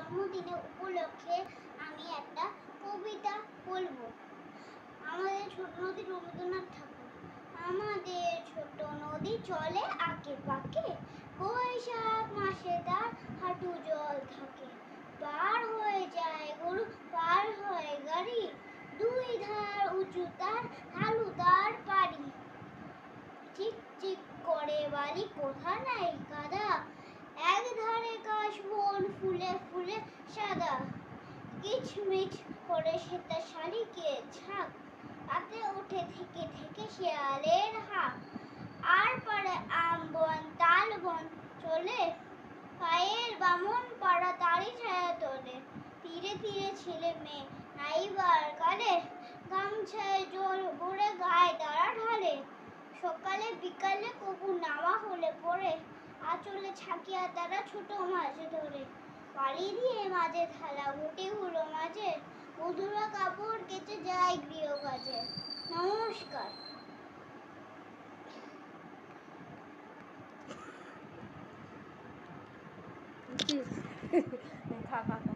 জন্মদিনে উপলক্ষে আমি একটা কবিতা বলবো। আমাদের ছোট নদী রবীন্দ্রনাথ ঠাকুর। আমাদের ছোট নদী চলে আঁকে পাকে, বৈশাখ মাসে তার হাঁটু জল থাকে। পার হয়ে যায় গরু, পার হয় গাড়ি, দুই ধার উঁচু তার, ঢালু তার পাড়ি। চিক চিক করে বালি, কোথা নাই কাদা, এক ধারে কাশবন ফুলে ফুলে সাদা। কিচমিচ করে সেটা শালিকে ঝাঁক, তাতে ওঠে থেকে থেকে শেয়ালের হাঁক। আর পারে আম বন তাল বন চলে, পায়ের বামন পাড়া তারি ছায়া তোলে। তীরে তীরে ছেলে মেয়ে নাইবার কালে, গামছায় জল ভরে গায়ে তারা ঢালে। সকালে বিকালে কবু নামা হলে পড়ে, আঁচলে ছাকিয়া তারা ছোট মাছ ধরে। পাড়ি দিয়ে মাঝে থালা ঘটিগুলো মাঝে, বধুরা কাপড় কেচে যায় গৃহ কাজে। নমস্কার। খা খা খা